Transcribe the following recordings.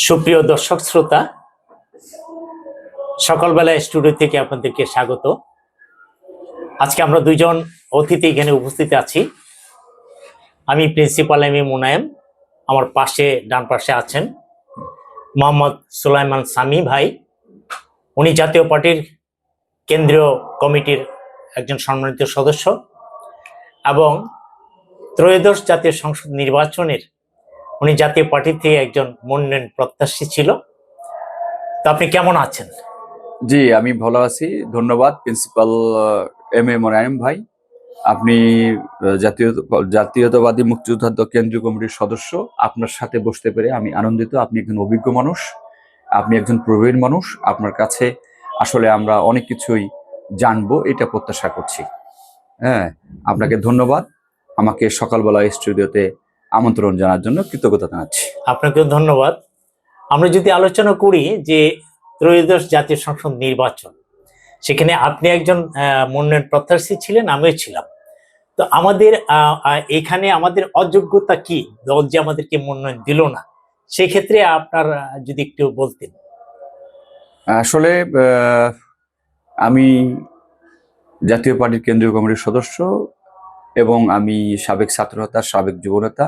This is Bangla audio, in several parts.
সুপ্রিয় দর্শক শ্রোতা, সকালবেলা স্টুডিও থেকে আপনাদেরকে স্বাগত। আজকে আমরা দুইজন অতিথি এখানে উপস্থিত আছি। আমি প্রিন্সিপাল মুনায়েম, আমার পাশে ডান পাশে আছেন মোহাম্মদ সুলাইমান সামি ভাই। উনি জাতীয় পার্টির কেন্দ্রীয় কমিটির একজন সম্মানিত সদস্য এবং ত্রয়োদশ জাতীয় সংসদ নির্বাচনের উনি জাতীয় পার্টি থেকে একজন মনোনয়ন প্রত্যাশী ছিল। তো আপনি কেমন আছেন? জি, আমি ভালো আছি, ধন্যবাদ প্রিন্সিপাল মুনায়েম ভাই। আপনি জাতীয়তাবাদী মুক্তিযোদ্ধা কেন্দ্রীয় কমিটির সদস্য, আপনার সাথে বসতে পেরে আমি আনন্দিত। আপনি একজন অভিজ্ঞ মানুষ, আপনি একজন প্রবীণ মানুষ, আপনার কাছে আসলে আমরা অনেক কিছুই জানবো এটা প্রত্যাশা করছি। হ্যাঁ, আপনাকে ধন্যবাদ আমাকে সকালবেলা স্টুডিওতে আমন্ত্রণ জানার জন্য, কৃতজ্ঞতা জানাচ্ছি। আপনাকেও ধন্যবাদ। আমরা যদি আলোচনা করি যে ত্রয়োদশ জাতীয় সংসদ নির্বাচন, সেখানে আপনি একজন মনোনয়ন প্রত্যাশী ছিলেন, আমিও ছিলাম। তো আমাদের এখানে আমাদের অযোগ্যতা কি, দল যে আমাদেরকে মনোনয়ন দিল না, সেই ক্ষেত্রে আপনার যদি একটু বলতেন। আসলে আমি জাতীয় পার্টির কেন্দ্রীয় কমিটির সদস্য এবং আমি সাবেক ছাত্রনেতা, সাবেক যুবনেতা।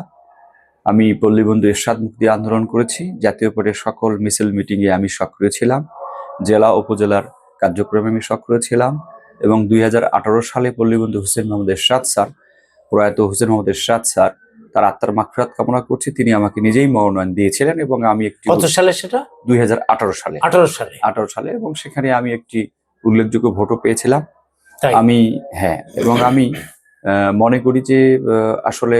আমি পল্লীবন্ধু এরশাদ মুক্তি আন্দোলন করেছি। জাতীয় পার্টির সকল মিছিল মিটিংয়ে আমি সক্রিয় ছিলাম। জেলা উপজেলার কার্যক্রমে আমি সক্রিয় ছিলাম এবং 2018 সালে পল্লীবন্ধু হুসেন মোহাম্মদ এরশাদ স্যার, প্রয়াত হুসেন মোহাম্মদ এরশাদ স্যার, তার আত্মার মাগফিরাত কামনা করছি, তিনি আমাকে নিজেই মনোনয়ন দিয়েছিলেন এবং আমি একটি কত সালে সেটা? 2018 সালে। 18 সালে এবং সেখানে আমি একটি উল্লেখযোগ্য ভোটও পেয়েছিলাম। আমি এবং আমি মনে করি যে আসলে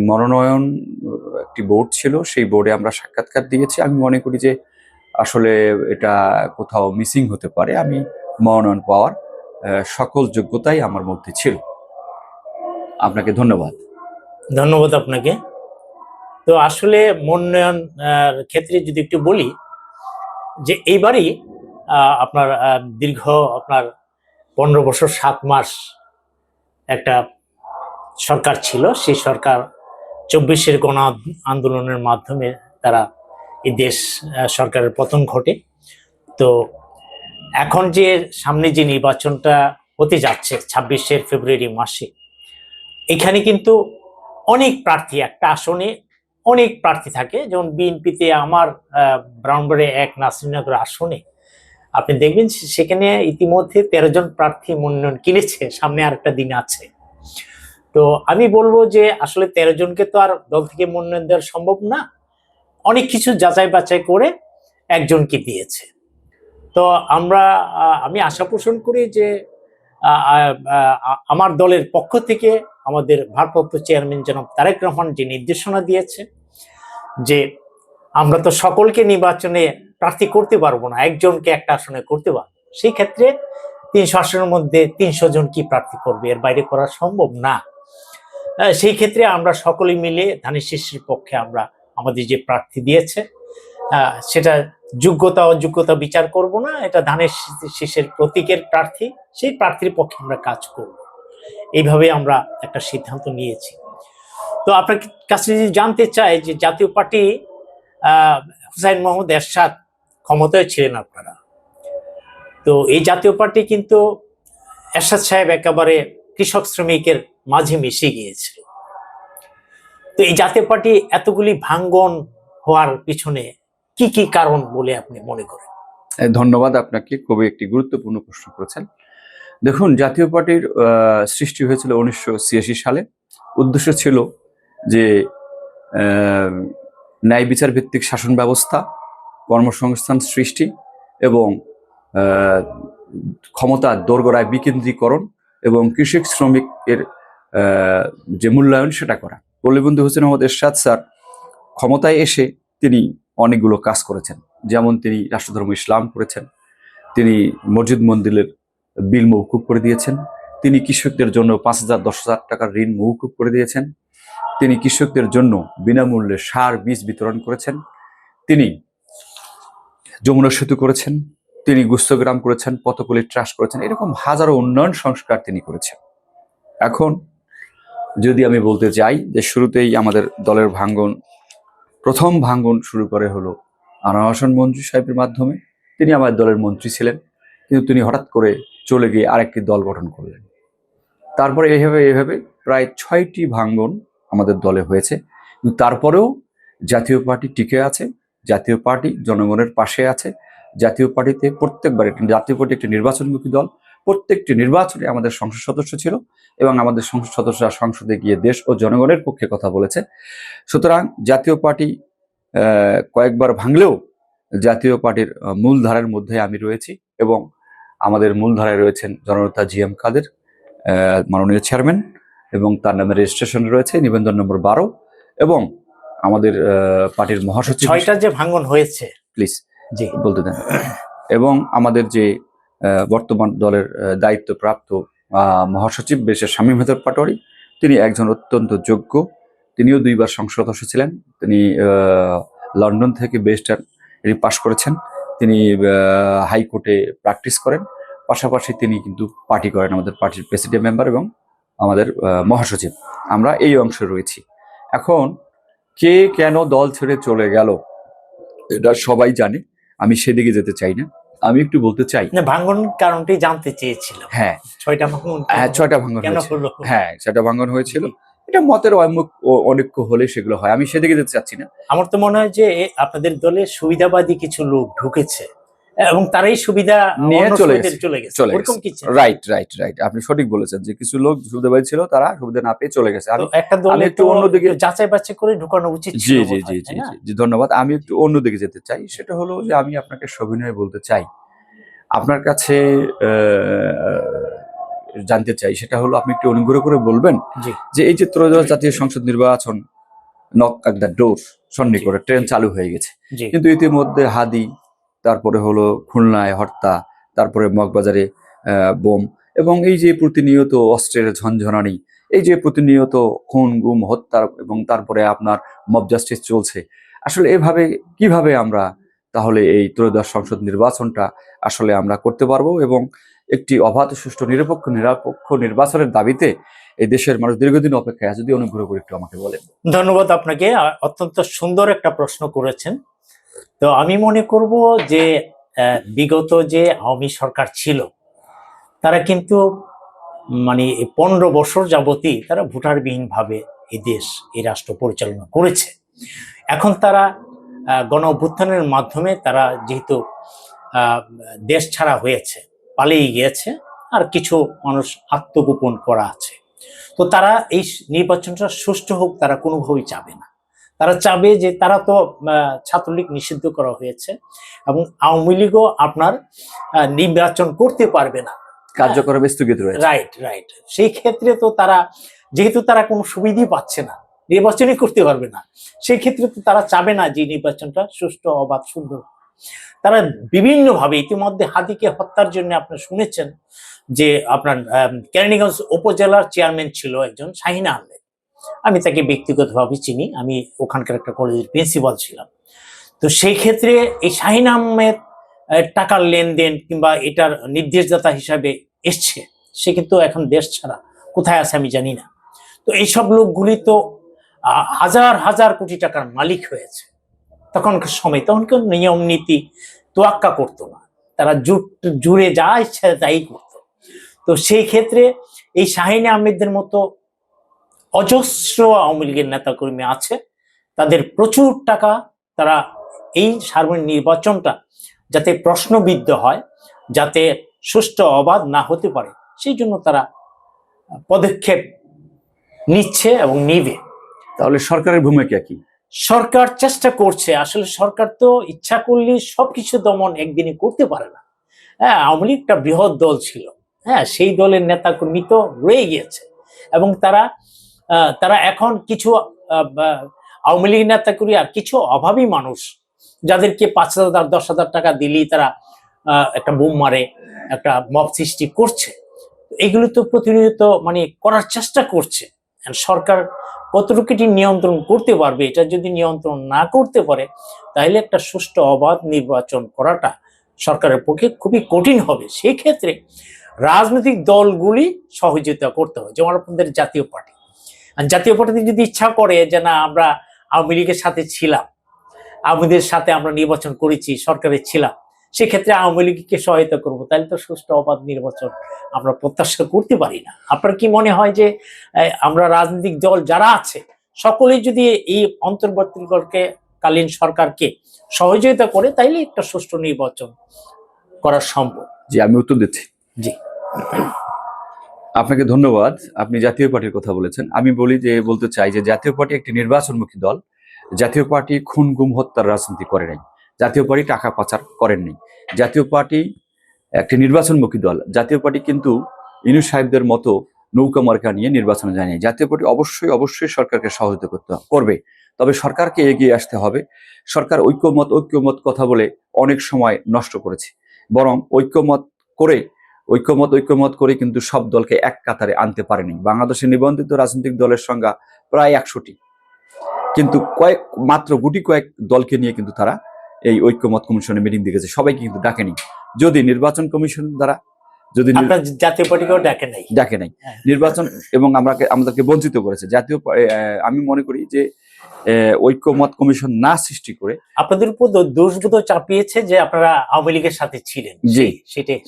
মনোনয়ন একটি বোর্ড ছিল, সেই বোর্ডে আমরা সাক্ষাৎকার দিয়েছি। আমি মনে করি যে আসলে এটা কোথাও মিসিং হতে পারে। আমি মনোনয়ন পাওয়ার সকল যোগ্যতাই আমার মধ্যে ছিল। আপনাকে ধন্যবাদ। ধন্যবাদ আপনাকে। তো আসলে মনোনয়ন ক্ষেত্রে যদি একটু বলি যে এইবারই আপনার দীর্ঘ 15 বছর 7 মাস একটা সরকার ছিল। সেই সরকার 24-এর গণ আন্দোলনের মাধ্যমে তারা এই দেশ সরকারের পতন ঘটে। তো এখন যে সামনে যে নির্বাচনটা হতে যাচ্ছে 26শে ফেব্রুয়ারি মাসে, এখানে কিন্তু অনেক প্রার্থী, একটা আসনে অনেক প্রার্থী থাকে। যেমন বিএনপিতে আমার ব্রাহ্মণবাড়িয়া 1 নাসিরনগর আসনে আপনি দেখবেন সেখানে ইতিমধ্যে 13 জন প্রার্থী মনোনয়ন কিনেছে, সামনে আরেকটা দিন আছে। তো আমি বলবো যে আসলে 13 জনকে তো আর দল থেকে মনোনয়ন দেওয়া সম্ভব না, অনেক কিছু যাচাই বাছাই করে একজনকে দিয়েছে। তো আমি আশা পোষণ করি যে আমার দলের পক্ষ থেকে আমাদের ভারপ্রাপ্ত চেয়ারম্যান জনাব তারেক রহমান যে নির্দেশনা দিয়েছে যে আমরা তো সকলকে নির্বাচনে প্রার্থী করতে পারবো না, একজনকে একটা আসনে করতে পারবো। সেই ক্ষেত্রে 300 আসনের মধ্যে 300 জন কি প্রার্থী করবে, এর বাইরে করা সম্ভব না। সেই ক্ষেত্রে আমরা সকলে মিলে ধানের শীষের পক্ষে আমরা আমাদের যে প্রার্থী দিয়েছে সেটা যোগ্যতা অযোগ্যতা বিচার করব না, এটা ধানের শীষের প্রতীকের প্রার্থী, সেই প্রার্থীর পক্ষে আমরা কাজ করব। এইভাবে আমরা একটা সিদ্ধান্ত নিয়েছি। তো আপনার কাছে যদি জানতে চাই যে জাতীয় পার্টি হুসাইন মোহাম্মদ এরশাদ ক্ষমতায় ছিলেন আপনারা, তো এই জাতীয় পার্টি কিন্তু এরশাদ সাহেব একেবারে কৃষক শ্রমিকের মাঝে মিশে গিয়েছিল। তো এই জাতীয় পার্টি এতগুলি ভাঙ্গন হওয়ার পিছনে কি কি কারণ বলে আপনি মনে করেন? ধন্যবাদ আপনাকে, খুবই একটি গুরুত্বপূর্ণ প্রশ্ন করেছেন। দেখুন, জাতীয় পার্টির সৃষ্টি হয়েছিল 1986 সালে। উদ্দেশ্য ছিল যে ন্যায় বিচার ভিত্তিক শাসন ব্যবস্থা, কর্মসংস্থান সৃষ্টি এবং ক্ষমতার দোরগোড়ায় বিকেন্দ্রীকরণ এবং কৃষক শ্রমিকের যে মূল্যায়ন সেটা করা। পল্লীবন্ধু হোসেন মোহাম্মদ এরশাদ স্যার ক্ষমতায় এসে তিনি অনেকগুলো কাজ করেছেন। যেমন তিনি রাষ্ট্রধর্ম ইসলাম করেছেন, তিনি মসজিদ মন্দিরের বিল মওকুফ করে দিয়েছেন, তিনি কৃষকদের জন্য 5,000 10,000 টাকার ঋণ মওকুফ করে দিয়েছেন, তিনি কৃষকদের জন্য বিনামূল্যে সার বীজ বিতরণ করেছেন, তিনি যমুনা সেতু করেছেন, তিনি গুস্তগ্রাম করেছেন, পথকুলি ট্রাস করেছেন, এরকম হাজারো উন্নয়ন সংস্কার তিনি করেছেন। এখন যদি আমি বলতে চাই যে শুরুতেই আমাদের দলের ভাঙ্গন প্রথম ভাঙ্গন শুরু করে হলো আনোয়ার হোসেন মঞ্জু সাহেবের মাধ্যমে। তিনি আমার দলের মন্ত্রী ছিলেন, কিন্তু তিনি হঠাৎ করে চলে গিয়ে আরেকটি দল গঠন করলেন। তারপরে এইভাবে প্রায় 6টি ভাঙ্গন আমাদের দলে হয়েছে, কিন্তু তারপরেও জাতীয় পার্টি টিকে আছে। জাতীয় পার্টি জনগণের পাশে আছে। জাতীয় পার্টিতে প্রত্যেকবার জাতীয় পার্টি একটি নির্বাচনমুখী দল। প্রত্যেকটি নির্বাচনে আমাদের সংসদ সদস্য ছিল এবং আমাদের সংসদ সদস্যরা সংসদে গিয়ে দেশ ও জনগণের পক্ষে কথা বলেছে। সুতরাং জাতীয় পার্টি কয়েকবার ভাঙলেও জাতীয় পার্টির মূলধারার মধ্যে আমি রয়েছি এবং আমাদের মূলধারায় রয়েছেন জননেতা জি.এম. কাদের, মাননীয় চেয়ারম্যান, এবং তার নামে রেজিস্ট্রেশন রয়েছে নিবন্ধন নম্বর 12, এবং আমাদের পার্টির মহাসচিব। 6টা যে ভাঙন হয়েছে, প্লিজ জি বলতে দেন। এবং আমাদের যে বর্তমান দলের দায়িত্বপ্রাপ্ত মহাসচিব বেশের শামীম হেদায়েত পাটোয়ারি, তিনি একজন অত্যন্ত যোগ্য। তিনিও 2বার সংসদ সদস্য ছিলেন। তিনি লন্ডন থেকে বেস্টার পাশ করেছেন। তিনি হাইকোর্টে প্র্যাকটিস করেন, পাশাপাশি তিনি কিন্তু পার্টি করেন, আমাদের পার্টির প্রেসিডেন্ট মেম্বার এবং আমাদের মহাসচিব। আমরা এই অংশে রয়েছি। এখন কে কেন দল ছেড়ে চলে গেল এটা সবাই জানে, আমি সেদিকে যেতে চাই না। আমি একটু বলতে চাই, না, ভাঙন কারণটি জানতে চেয়েছিলাম। হ্যাঁ 6টা ভাঙন, হ্যাঁ 6টা ভাঙন কেন হয়েছে। হলো? হ্যাঁ 6টা ভাঙন হয়েছিল। এটা মতের অনৈক্য হলে সেগুলো হয়, আমি সেদিকে যেতে চাচ্ছি না। আমার তো মনে হয় যে আপনাদের দলে সুবিধাবাদী কিছু লোক ঢুকেছে এবং তারাই সুবিধা নিয়ে অন্য চলে সুবিধার গেছে। চলে গেছে, চলে ওরকম গেছে। কিছু। রাইট, আপনি সঠিক বলেছেন যে কিছু লোক সুবিধাবাদী ছিল, তারা সুবিধা না পেয়ে চলে গেছে। তো একটা দলে একটু তো অন্যদিকে যাচাই বাছাই করে ঢুকানো উচিত জি ছিল জি বোধহয়, জি তাই জি না? জি ধন্যবাদ। আমি একটু অন্যদিকে যেতে চাই। সেটা হলো যে আমি আপনাকে সবিনয়ে বলতে চাই, আপনার কাছে জানতে চাই, সেটা হলো আপনি একটু অনুগ্রহ করে বলবেন জি যে এই যে ত্রয়োদশ জাতীয় সংসদ নির্বাচন নক অ্যাট দ্য ডোর, সন্নিকটে ট্রেন চালু হয়ে গেছে, জি কিন্তু ইতিমধ্যে হাদি, তারপরে হলো খুলনায় হত্যা, তারপরে মগবাজারে বোম, এবং এই যে প্রতিনিয়ত অস্ত্রের ঝনঝনানি, এই যে প্রতিনিয়ত খুন গুম হত্যা, এবং তারপরে আপনার মব জাস্টিস চলছে। আসলে এভাবে কিভাবে আমরা তাহলে এই ত্রয়োদশ সংসদ নির্বাচনটা আসলে আমরা করতে পারবো এবং একটি অবাধ সুষ্ঠু নিরপেক্ষ নির্বাচনের দাবিতে এই দেশের মানুষ দীর্ঘদিন অপেক্ষায় আছে? যদি অনুগ্রহ করে একটু আমাকে বলেন। ধন্যবাদ আপনাকে, অত্যন্ত সুন্দর একটা প্রশ্ন করেছেন। তো আমি মনে করব যে বিগত যে আওয়ামী সরকার ছিল, তারা কিন্তু মানে 15 বছর যাবতই তারা ভোটারবিহীন ভাবে এই দেশ, এই রাষ্ট্র পরিচালনা করেছে। এখন তারা গণ অভ্যুত্থানের মাধ্যমে তারা যেহেতু দেশ ছাড়া হয়েছে, পালিয়ে গিয়েছে, আর কিছু মানুষ আত্মগোপন করা আছে। তো তারা এই নির্বাচনটা সুষ্ঠু হোক তারা কোনোভাবেই চাবে না। তারা চাবে যে, তারা তো ছাত্রলীগ নিষিদ্ধ করা হয়েছে এবং আওয়ামী লীগও আপনার নির্বাচন করতে পারবে না, কার্যক্রম স্থগিত রয়েছে। রাইট। সেই ক্ষেত্রে তো তারা, যেহেতু তারা কোনো সুবিধাই পাচ্ছে না, নির্বাচনই করতে পারবে না, সেই ক্ষেত্রে তো তারা চাবে না যে নির্বাচনটা সুষ্ঠু, অবাধ, সুন্দর। তারা বিভিন্নভাবে, ইতিমধ্যে হাদিকে হত্যার জন্য আপনি শুনেছেন যে আপনার কেরানীগঞ্জ উপজেলার চেয়ারম্যান ছিল একজন শাহিন আহমেদ। আমি তাকে ব্যক্তিগতভাবে চিনি, আমি ওখানকার একটা কলেজের প্রিন্সিপাল ছিলাম। তো সেই ক্ষেত্রে এই শাহিন আহমেদ টাকার লেনদেন কিংবা এটার নির্দেশদাতা হিসাবে এসছে, সে কিন্তু এখন দেশ ছাড়া কোথায় আছে আমি জানি না। তো এইসব লোকগুলি তো হাজার হাজার কোটি টাকার মালিক হয়েছে তখনকার সময়। তখন কেউ নিয়ম নীতি তোয়াক্কা করতো না, তারা জুড়ে যা ইচ্ছা তাই করতো। তো সেই ক্ষেত্রে এই শাহিন আহমেদদের মতো অজস্র আওয়ামী লীগের নেতাকর্মী আছে, তাদের প্রচুর টাকা, তারা এই সার্বজনীন নির্বাচনটা যাতে প্রশ্নবিদ্ধ হয়, যাতে সুষ্ঠু অবাধ না হতে পারে, সেই জন্য তারা পদক্ষেপ নিচ্ছে এবং নিবে। তাহলে সরকারের ভূমিকা কি? সরকার চেষ্টা করছে। আসলে সরকার তো ইচ্ছা করলে সবকিছু দমন একদিনে করতে পারে না। হ্যাঁ, আওয়ামী লীগ একটা বৃহৎ দল ছিল, হ্যাঁ, সেই দলের নেতাকর্মী তো রয়ে গিয়েছে এবং তারা এখন কিছু আওয়ামী লীগ নেতাকর্মী আর কিছু অভাবী মানুষ, যাদেরকে 5,000 10,000 টাকা দিলেই তারা একটা বোম মারে, একটা মব সৃষ্টি করছে। এগুলো তো প্রতিনিয়ত মানে করার চেষ্টা করছে। সরকার কতটুকু এটি নিয়ন্ত্রণ করতে পারবে, এটা যদি নিয়ন্ত্রণ না করতে পারে, তাহলে একটা সুষ্ঠু অবাধ নির্বাচন করাটা সরকারের পক্ষে খুবই কঠিন হবে। সেই ক্ষেত্রে রাজনৈতিক দলগুলি সহযোগিতা করতে হবে, যেমন আপনাদের জাতীয় পার্টি। জাতীয় পার্টি যদি ইচ্ছা করে যে না, আমরা আওয়ামী লীগের সাথে ছিলাম, আওয়ামীদের সাথে আমরা নির্বাচন করেছি, সরকারে ছিলাম, সেক্ষেত্রে আওয়ামী লীগকে সহায়তা করবো, তাহলে তো সুষ্ঠু অবাধ নির্বাচন আমরা প্রত্যাশা করতে পারি না। আপনার কি মনে হয় যে আমরা রাজনৈতিক দল যারা আছে সকলেই যদি এই অন্তর্বর্তীকালীন সরকারকে সহযোগিতা করে, তাইলে একটা সুষ্ঠু নির্বাচন করা সম্ভব? জি, আমি উত্তর দিচ্ছি। জি, আপনাকে ধন্যবাদ। আপনি জাতীয় পার্টির কথা বলেছেন। আমি বলতে চাই যে জাতীয় পার্টি একটি নির্বাচনমুখী দল। জাতীয় পার্টি খুন গুম হত্যার রাজনীতি করে নাই। জাতীয় পার্টি টাকা পাচার করেননি। জাতীয় পার্টি একটি নির্বাচনমুখী দল। জাতীয় পার্টি কিন্তু ইনু সাহেবদের মতো নৌকা মার্কা নিয়ে নির্বাচনে যায়নি। জাতীয় পার্টি অবশ্যই সরকারকে সহযোগিতা করবে, তবে সরকারকে এগিয়ে আসতে হবে। সরকার ঐক্যমত কথা বলে অনেক সময় নষ্ট করেছে, বরং ঐক্যমত করে কিন্তু সব দলকে এক কাতারে আনতে পারেনি। বাংলাদেশের নিবন্ধিত রাজনৈতিক দলের সংখ্যা প্রায় 100টি, কিন্তু মাত্র গুটি কয়েক দলকে নিয়ে কিন্তু তারা এই ঐক্যমত কমিশনের মিটিং দিয়েছে, সবাইকে কিন্তু ডাকেনি। যদি নির্বাচন কমিশন দ্বারা জাতীয় পার্টিকেও ডাকে নাই নির্বাচন, এবং আমাদেরকে বঞ্চিত করেছে আমি মনে করি যে ঐক্যমত কমিশন না সৃষ্টি করে আপনাদের উপর দোষবোধ চাপিয়েছে যে আপনারা আওয়ামী লীগের সাথে ছিলেন। জি সেটাই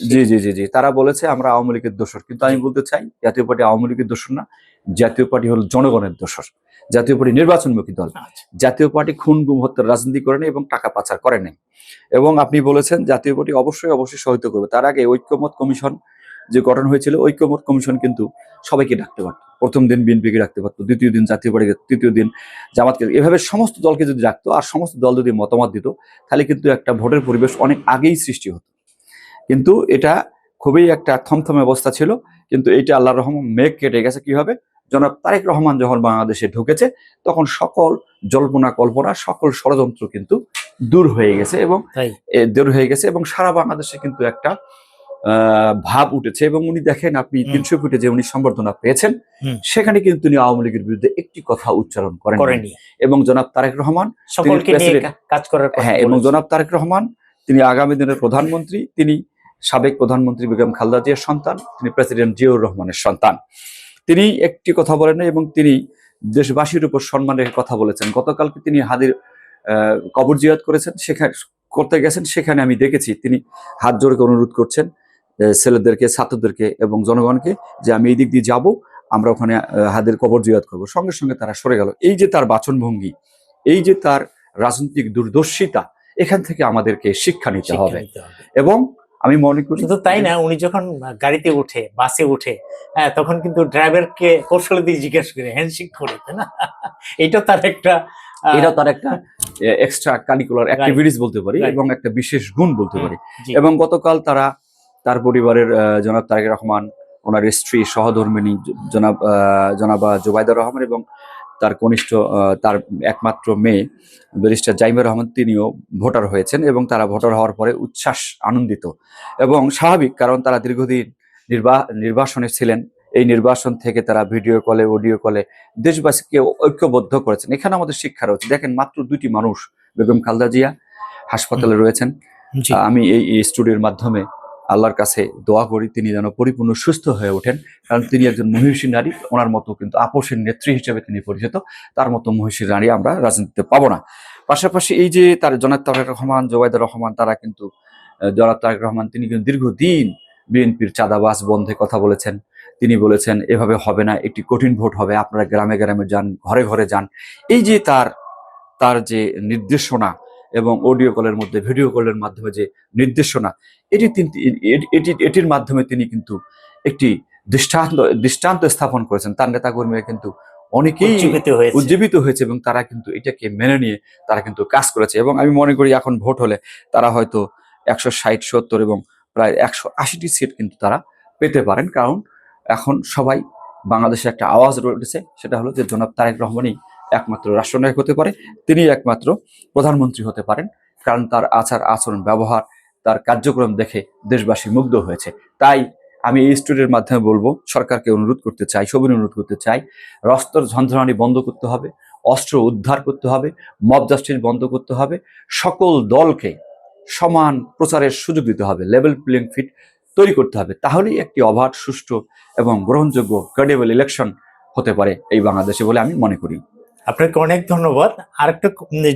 জি, তারা বলেছে আমরা আওয়ামী লীগের দোষর, কিন্তু আমি বলতে চাই জাতীয় পার্টি আওয়ামী লীগের দোষর না, জাতীয় পার্টি হলো জনগণের দোষর। জাতীয় পার্টি নির্বাচনমুখী দল। জাতীয় পার্টি খুন গুম হত্যার রাজনীতি করে নাই এবং টাকা পাচার করে নাই। এবং আপনি বলেছেন জাতীয় পার্টি অবশ্যই সহায়তা করবে। তার আগে ঐক্যমত কমিশন যে গঠন হয়েছিল, ঐক্যমত কমিশন কিন্তু সবাইকে ডাকতে পারত। প্রথম দিন বিএনপিকে ডাকতে পারতো, দ্বিতীয় দিন জাতীয় পার্টিকে, তৃতীয় দিন জামাতকে, এভাবে সমস্ত দলকে যদি ডাকতো আর সমস্ত দল যদি মতামত দিত, তাহলে কিন্তু একটা ভোটের পরিবেশ অনেক আগেই সৃষ্টি হতো। কিন্তু এটা খুবই একটা থমথমে অবস্থা ছিল। কিন্তু এইটা আল্লাহর রহমান মেঘ কেটে গেছে। কি হবে? জনাব তারেক রহমান যখন বাংলাদেশে ঢুকেছে, তখন সকল জল্পনা কল্পনা, সকল ষড়যন্ত্র কিন্তু দূর হয়ে গেছে এবং সারা বাংলাদেশে কিন্তু একটা ভাব উঠেছে। এবং উনি দেখেন, আপনি 300 ফিটে যে উনি সম্বর্ধনা পেয়েছেন, সেখানে কিন্তু তিনি আওয়ামী লীগের বিরুদ্ধে একটি কথা উচ্চারণ করেননি। এবং জনাব তারেক রহমান জনাব তারেক রহমান তিনি আগামী দিনের প্রধানমন্ত্রী, তিনি সাবেক প্রধানমন্ত্রী বেগম খালেদা জিয়ার সন্তান, তিনি প্রেসিডেন্ট জিয়াউর রহমানের সন্তান। তিনি একটি কথা বলেন এবং তিনি দেশবাসীর উপর সম্মান রেখে কথা বলেছেন। গতকালকে তিনি হাদির কবর জিয়ারত করতে গেছেন, সেখানে আমি দেখেছি তিনি হাত জোড়ে অনুরোধ করছেন ছেলেদেরকে, ছাত্রদেরকে এবং জনগণকে যে আমি এই দিক দিয়ে যাব, আমরা ওখানে হাদির কবর জিয়ারত করবো। সঙ্গে সঙ্গে তারা সরে গেল। এই যে তার বাচনভঙ্গি, এই যে তার রাজনৈতিক দূরদর্শিতা, এখান থেকে আমাদেরকে শিক্ষা নিতে হবে। এবং আমি মনে করি শুধু তাই না, উনি যখন গাড়িতে উঠে, বাসে উঠে, তখন কিন্তু ড্রাইভারকে কৌশল দিয়ে জিজ্ঞেস করে হ্যান্ডশেক করে, তাই না? এটা তার একটা এক্সট্রা কারিকুলার অ্যাক্টিভিটিস বলতে পারি এবং একটা বিশেষ গুণ বলতে পারি। এবং গতকাল তার পরিবারের জনাব তারেক রহমান, ওনার স্ত্রী সহধর্মিণী জনাবা জুবাইদা রহমান এবং তার কনিষ্ঠ, তার একমাত্র মেয়ে ব্যারিস্টার জাইমা রহমান, তিনিও ভোটার হয়েছেন এবং তারা ভোটার হওয়ার পরে উচ্ছ্বাস আনন্দিত এবং স্বাভাবিক, কারণ তারা দীর্ঘদিন নির্বাসনে ছিলেন। এই নির্বাসন থেকে তারা ভিডিও কলে, অডিও কলে দেশবাসীকে ঐক্যবদ্ধ করেছেন। এখানে আমাদের শিক্ষা রয়েছে। দেখেন, মাত্র 2টি মানুষ, বেগম খালেদা জিয়া হাসপাতালে রয়েছেন। আমি এই স্টুডিওর মাধ্যমে আল্লাহর কাছে দোয়া করি তিনি যেন পরিপূর্ণ সুস্থ হয়ে ওঠেন, কারণ তিনি একজন মহিষী নারী। ওনার মতো কিন্তু আপোষের নেত্রী হিসেবে তিনি পরিচিত। তার মতো মহিষী নারী আমরা রাজনীতিতে পাবো না। পাশাপাশি এই যে তার জনাব তারেক রহমান, জুবাইদা রহমান, তারা কিন্তু জনাব তারেক রহমান তিনি কিন্তু দীর্ঘদিন বিএনপির চাঁদাবাজ বন্ধে কথা বলেছেন। তিনি বলেছেন এভাবে হবে না, একটি কঠিন ভোট হবে, আপনারা গ্রামে গ্রামে যান, ঘরে ঘরে যান। এই যে তার যে নির্দেশনা এবং অডিও কলের মধ্যে, ভিডিও কলের মাধ্যমে যে নির্দেশনা, এটির মাধ্যমে তিনি কিন্তু একটি দৃষ্টান্ত স্থাপন করেছেন। তার নেতাকর্মীরা কিন্তু অনেকেই উজ্জীবিত হয়েছে এবং তারা কিন্তু এটাকে মেনে নিয়ে তারা কিন্তু কাজ করেছে। এবং আমি মনে করি এখন ভোট হলে তারা হয়তো 160-70 এবং প্রায় 180টি সিট কিন্তু তারা পেতে পারেন, কারণ এখন সবাই বাংলাদেশে একটা আওয়াজ উঠেছে, সেটা হলো যে জনাব তারেক রহমানই একমাত্র রাষ্ট্রনায়ক হতে পারে, তিনি একমাত্র প্রধানমন্ত্রী হতে পারেন, কারণ তার আচার আচরণ, ব্যবহার, তার কার্যক্রম দেখে দেশবাসী মুগ্ধ হয়েছে। তাই আমি এই স্টুডিওর মাধ্যমে বলবো, সরকারকে অনুরোধ করতে চাই, সবিনয় অনুরোধ করতে চাই, অস্ত্র ঝঞ্ঝনানি বন্ধ করতে হবে, অস্ত্র উদ্ধার করতে হবে, মব জাস্টিস বন্ধ করতে হবে, সকল দলকে সমান প্রচারের সুযোগ দিতে হবে, লেভেল প্লেইং ফিল্ড তৈরি করতে হবে। তাহলেই একটি অবাধ, সুষ্ঠু এবং গ্রহণযোগ্য ক্রেডিবল ইলেকশন হতে পারে এই বাংলাদেশে বলে আমি মনে করি। আপনাকে অনেক ধন্যবাদ। আরেকটা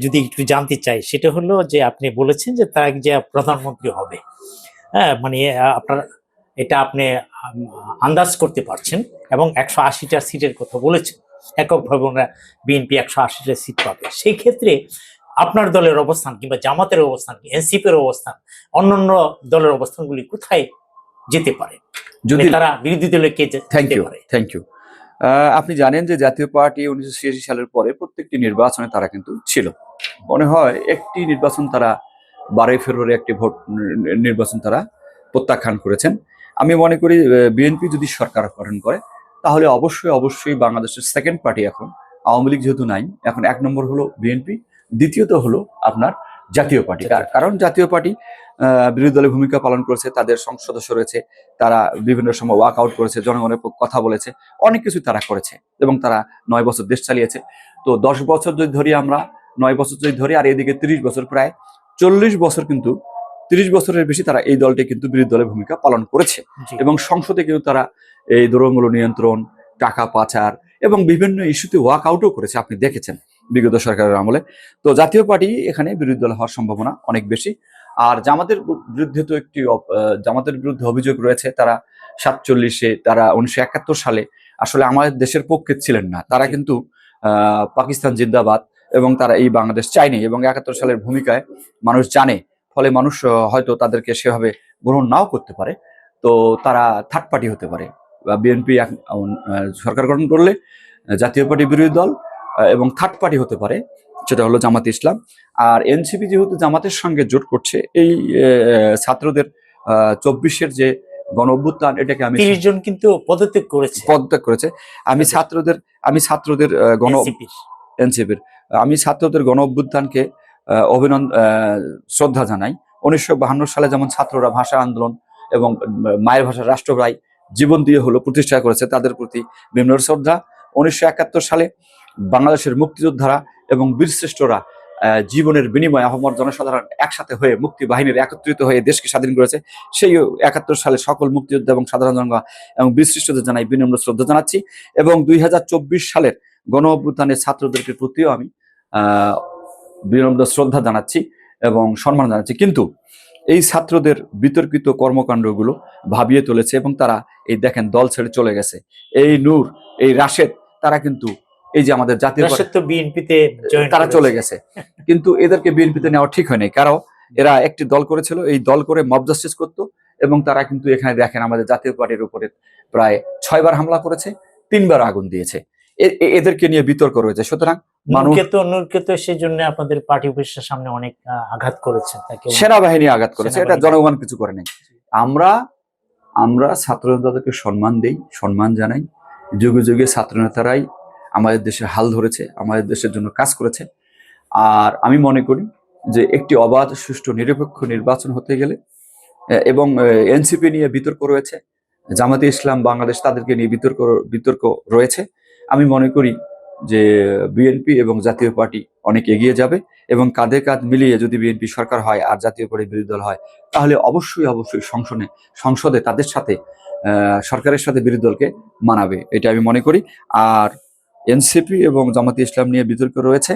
যদি একটু জানতে চাই, সেটা হলো যে আপনি বলেছেন যে তারা যে প্রধানমন্ত্রী হবে, হ্যাঁ, মানে আপনার এটা আপনি আম, আন্দাজ করতে পারছেন, এবং 180টা সিটের কথা বলেছেন। এককভাবে ওনারা বিএনপি 180টা সিট পাবে। সেই ক্ষেত্রে আপনার দলের অবস্থান কিংবা জামাতের অবস্থান, এনসিপির অবস্থান, অন্যান্য দলের অবস্থানগুলি কোথায় যেতে পারে, যদি মানে তারা বিরোধী দলে কে থ্যাংক যেতে ইউ পারে? থ্যাংক ইউ আপনি জানেন যে জাতীয় পার্টি 1986 সালের পরে প্রত্যেকটি নির্বাচনে তারা কিন্তু ছিল। মনে হয় একটি নির্বাচন তারা 12 ফেব্রুয়ারি একটি ভোট নির্বাচন তারা প্রত্যাখ্যান করেছেন। আমি মনে করি বিএনপি যদি সরকার গঠন করে তাহলে অবশ্যই অবশ্যই বাংলাদেশের সেকেন্ড পার্টি, এখন আওয়ামী লীগ যেহেতু নাই, এখন 1 নম্বর হলো বিএনপি, দ্বিতীয়ত হলো আপনার জাতীয় পার্টি। কারণ জাতীয় পার্টি বিরোধী দলের ভূমিকা পালন করেছে, তাদের সংসদ সদস্য রয়েছে, তারা বিভিন্ন সময় ওয়াক আউট করেছে, জনগণের কথা বলেছে, অনেক কিছু তারা করেছে, এবং তারা 9 বছর দেশ চালিয়েছে। তো 10 বছর যদি ধরি আমরা, 9 বছর যদি ধরি, আর এদিকে 30 বছর, প্রায় 40 বছর, কিন্তু 30 বছরের বেশি তারা এই দলটি কিন্তু বিরোধী দলের ভূমিকা পালন করেছে। এবং সংসদে কিন্তু তারা এই দ্রব্যমূল্য নিয়ন্ত্রণ, টাকা পাচার এবং বিভিন্ন ইস্যুতে ওয়াক আউটও করেছে, আপনি দেখেছেন বিগত সরকারের আমলে। তো জাতীয় পার্টি এখানে বিরোধী দল হওয়ার সম্ভাবনা অনেক বেশি। আর জামাতের বিরুদ্ধে তো একটি জামাতের বিরুদ্ধে অভিযোগ রয়েছে, তারা 47-এ, তারা 1971 সালে আসলে আমাদের দেশের পক্ষে ছিলেন না, তারা কিন্তু পাকিস্তান জিন্দাবাদ, এবং তারা এই বাংলাদেশ চায়নি, এবং 71 সালের ভূমিকায় মানুষ জানে, ফলে মানুষ হয়তো তাদেরকে সেভাবে গ্রহণ নাও করতে পারে। তো তারা থার্ড পার্টি হতে পারে। বিএনপি সরকার গঠন করলে জাতীয় পার্টি বিরোধী দল, এবং থার্ড পার্টি হতে পারে, সেটা হলো জামাতে ইসলাম। আর এনসিপি যেহেতু জামাতের সঙ্গে জোট করছে, এই ছাত্রদের 24-এর যে গণ অভ্যুত্থান, এটাকে আমি 30 জন কিন্তু পদত্যাগ করেছে। আমি ছাত্রদের গণ এনসিপির আমি ছাত্রদের গণ অভ্যুত্থানকে শ্রদ্ধা জানাই। 1952 সালে যেমন ছাত্ররা ভাষা আন্দোলন এবং মায়ের ভাষা রাষ্ট্রভাই জীবন দিয়ে হলো প্রতিষ্ঠা করেছে, তাদের প্রতি বিনম্র শ্রদ্ধা। 1971 সালে বাংলাদেশের মুক্তিযোদ্ধারা এবং বীরশ্রেষ্ঠরা জীবনের বিনিময়ে আহমর জনসাধারণ একসাথে হয়ে মুক্তি বাহিনীর একত্রিত হয়ে দেশকে স্বাধীন করেছে। সেই 71 সালে সকল মুক্তিযোদ্ধা এবং সাধারণ জনগণ এবং বীরশ্রেষ্ঠদের জানাই বিনম্র শ্রদ্ধা জানাচ্ছি। এবং 2024 সালের গণ অভ্যুত্থানের ছাত্রদের প্রতিও আমি বিনম্র শ্রদ্ধা জানাচ্ছি এবং সম্মান জানাচ্ছি। কিন্তু এই ছাত্রদের বিতর্কিত কর্মকাণ্ডগুলো ভাবিয়ে তুলেছে, এবং তারা এই দেখেন দল ছেড়ে চলে গেছে। এই নূর, এই রাশেদ, তারা কিন্তু এই যে আমাদের জাতীয় বিএনপিতে তারা চলে গেছে, কিন্তু এদেরকে বিএনপিতে নেওয়া ঠিক হয়নি। কারণ এরা একটি দল করেছিল, এই দল করে মব জাস্টিস করতো, এবং তারা কিন্তু এখানে দেখেন আমাদের জাতীয় পার্টির উপরে প্রায় 6বার হামলা করেছে, 3বার আগুন দিয়েছে। এদেরকে নিয়ে বিতর্ক রয়েছে। সুতরাং নূরকে তো সেই জন্য আপনাদের পার্টি অফিসের সামনে অনেক আঘাত করেছে, তাকে সেনাবাহিনী আঘাত করেছে, এটা জনগণ কিছু করে নাই। আমরা ছাত্র নেতাদেরকে সম্মান দেই, সম্মান জানাই। যুগে যুগে ছাত্র নেতারাই আমাদের দেশে হাল ধরেছে, আমাদের দেশের জন্য কাজ করেছে। আর আমি মনে করি যে একটি অবাধ, সুষ্ঠু, নিরপেক্ষ নির্বাচন হতে গেলে, এবং এনসিপি নিয়ে বিতর্ক রয়েছে, জামাতে ইসলাম বাংলাদেশ তাদেরকে নিয়ে বিতর্ক রয়েছে, আমি মনে করি যে বিএনপি এবং জাতীয় পার্টি অনেক এগিয়ে যাবে। এবং কাঁধে কাঁধ মিলিয়ে যদি বিএনপি সরকার হয় আর জাতীয় পার্টি বিরোধী দল হয়, তাহলে অবশ্যই সংসদে তাদের সাথে সরকারের সাথে বিরোধী দলকে মানাবে, এটা আমি মনে করি। আর এনসিপি এবং জামাতে ইসলাম নিয়ে বিতর্ক রয়েছে,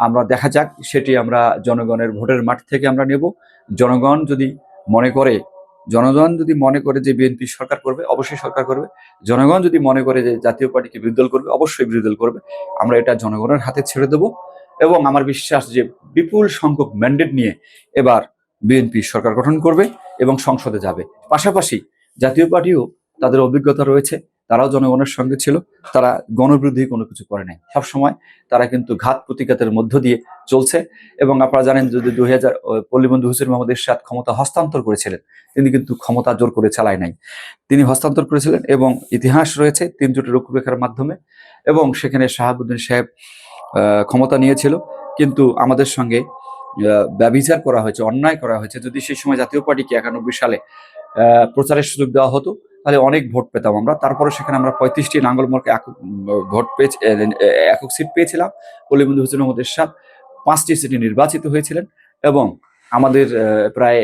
আমরা দেখা যাক, সেটি আমরা জনগণের ভোটের মাঠ থেকে আমরা নেব। জনগণ যদি মনে করে যে বিএনপি সরকার করবে, অবশ্যই সরকার করবে। জনগণ যদি মনে করে যে জাতীয় পার্টিকে বিরোধী দল করবে, অবশ্যই বিরোধী দল করবে। আমরা এটা জনগণের হাতে ছেড়ে দেব, এবং আমার বিশ্বাস যে বিপুল সংখ্যক ম্যান্ডেট নিয়ে এবার বিএনপি সরকার গঠন করবে এবং সংসদে যাবে। পাশাপাশি জাতীয় পার্টিও তাদের অভিজ্ঞতা রয়েছে, তারাও জনগণের সঙ্গে ছিল, তারা গণবিরোধী কোনো কিছু করে নাই। সবসময় তারা কিন্তু ঘাত প্রতিঘাতের মধ্য দিয়ে চলছে। এবং আপনারা জানেন, যদি 2000 পল্লীবন্ধু হুসেইন মোহাম্মদ এরশাদ ক্ষমতা হস্তান্তর করেছিলেন, তিনি কিন্তু ক্ষমতা জোর করে চালায় নাই, তিনি হস্তান্তর করেছিলেন। এবং ইতিহাস রয়েছে 3 জোটের রূপরেখার মাধ্যমে, এবং সেখানে শাহাবুদ্দিন সাহেব ক্ষমতা নিয়েছিল, কিন্তু আমাদের সঙ্গে ব্যভিচার করা হয়েছে, অন্যায় করা হয়েছে। যদি সেই সময় জাতীয় পার্টিকে 91 সালে প্রচারের সুযোগ দেওয়া হতো, তাহলে অনেক ভোট পেতাম আমরা। তারপরে সেখানে আমরা 35টি নাঙ্গলমোড়কে একক সিট পেয়েছিলাম। পল্লীবন্ধু হুসেইন মোহাম্মদ এরশাদ 5টি সিটে নির্বাচিত হয়েছিলেন, এবং আমাদের প্রায়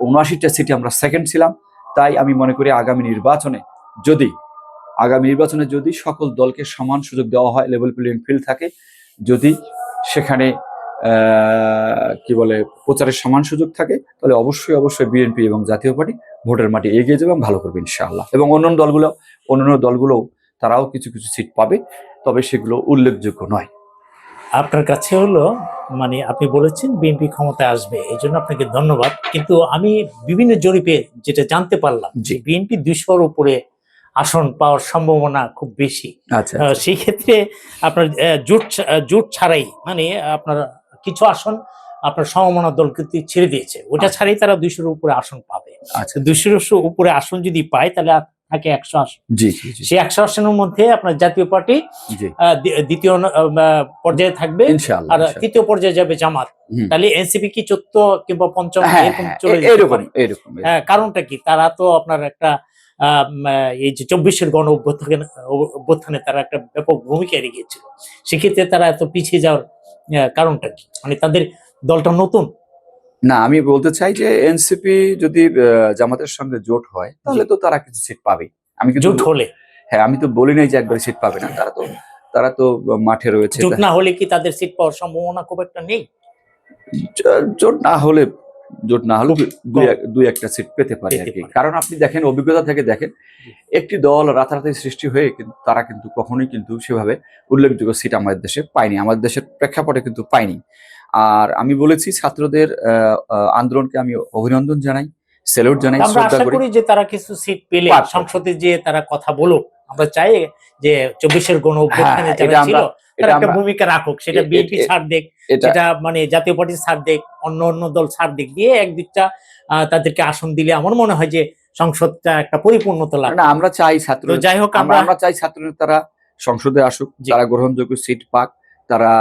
79টা সিটে আমরা সেকেন্ড ছিলাম। তাই আমি মনে করি আগামী নির্বাচনে যদি আগামী নির্বাচনে যদি সকল দলকে সমান সুযোগ দেওয়া হয়, লেভেল প্লেইং ফিল্ড থাকে, যদি সেখানে কি বলে প্রচারের সমান সুযোগ থাকে, তাহলে অবশ্যই অবশ্যই বিএনপি এবং জাতীয় পার্টি ভোটের মাঠে এগিয়ে যাবে এবং ভালো করবে ইনশাআল্লাহ। এবং অন্যান্য দলগুলো তারাও কিছু কিছু সিট পাবে, তবে সেগুলো উল্লেখযোগ্য নয়। আপনার কাছে হলো মানে আপনি বলেছেন বিএনপি ক্ষমতায় আসবে, এই জন্য আপনাকে ধন্যবাদ। কিন্তু আমি বিভিন্ন জরিপে যেটা জানতে পারলাম যে বিএনপি 200-র উপরে আসন পাওয়ার সম্ভাবনা খুব বেশি। আচ্ছা, সেই ক্ষেত্রে আপনার জোট ছাড়াই মানে আপনার কিছু আসন আপনার সমমনা দল কিন্তু ছেড়ে দিয়েছে, ওটা ছাড়াই তারা 200-র উপরে আসন পাবে। আচ্ছা, 200-র উপরে আসন যদি পায় তাহলে থাকে 100 আসন। জি, সেই 100 আসনের মধ্যে আপনার জাতীয় পার্টি দ্বিতীয় পর্যায়ে থাকবে, আর তৃতীয় পর্যায়ে যাবে জামাত। তাহলে এনসিপি কি চতুর্থ কিংবা পঞ্চম এরকম চলে যেতে পারে। কারণটা কি? তারা তো আপনার একটা এই যে 24-এর গণ অভ্যুত্থানে তারা একটা ব্যাপক ভূমিকা রেখেছিল, সেক্ষেত্রে তারা এত পিছিয়ে যাওয়ার কারণটা কি? মানে তাদের দলটা নতুন না। আমি বলতে চাই যে এনসিপি যদি জামাতের সঙ্গে জোট হয় তাহলে তো তারা কিছু সিট পাবে। আমি জোট হলে, হ্যাঁ, আমি তো বলি নাই যে একবার সিট পাবে না, তারা তো মাঠে রয়েছে। জোট না হলে কি তাদের সিট পাওয়ার সম্ভাবনা খুব একটা নেই? জোট না হলে দুই একটা সিট পেতে পারে আর কি। কারণ আপনি দেখেন, অভিজ্ঞতা থেকে দেখেন, একটি দল রাতারাতি সৃষ্টি হয়ে কিন্তু তারা কিন্তু কখনোই কিন্তু সেভাবে উল্লেখযোগ্য সিট আমাদের দেশে পায়নি, আমাদের দেশের প্রেক্ষাপটে কিন্তু পায়নি। আর আমি বলেছি ছাত্রদের আন্দোলনকে আমি অভিনন্দন জানাই, স্যালুট জানাই, আমরা আশা করি যে তারা কিছু সিট পেলে সংসদে যে তারা কথা বলুক। আমরা চাই যে 24-এর গণ অভ্যুত্থানে যারা ছিল তারা একটা ভূমিকা রাখুক, সেটা বিএনপি ছাড় দেখ, সেটা মানে জাতীয় পার্টি ছাড় দেখ, অন্য দল ছাড় দেখ, দিয়ে একদিকটা তাদেরকে আসন দিলে আমার মনে হয় যে সংসদটা একটা পরিপূর্ণতা লাভ। না, আমরা চাই ছাত্র, যাই হোক আমরা চাই ছাত্রনেতারা সংসদে আসুক, তারা গ্রহণযোগ্য সিট পাক, তারা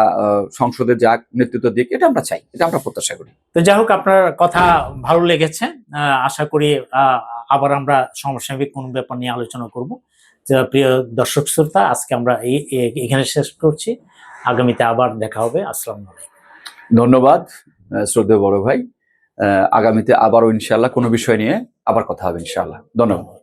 সংসদে যাক, নেতৃত্ব দিক, এটা আমরা চাই, এটা আমরা প্রত্যাশা করি। তো যাই হোক, আপনার কথা ভালো লেগেছে। আশা করি আবার আমরা সমসাময়িক কোন ব্যাপার নিয়ে আলোচনা করব। প্রিয় দর্শক শ্রোতা, আজকে আমরা এখানে শেষ করছি, আগামীতে আবার দেখা হবে। আসসালামু আলাইকুম। ধন্যবাদ শ্রদ্ধেয় বড় ভাই। আগামীতে আবারও ইনশাআল্লাহ কোনো বিষয় নিয়ে আবার কথা হবে ইনশাআল্লাহ। ধন্যবাদ।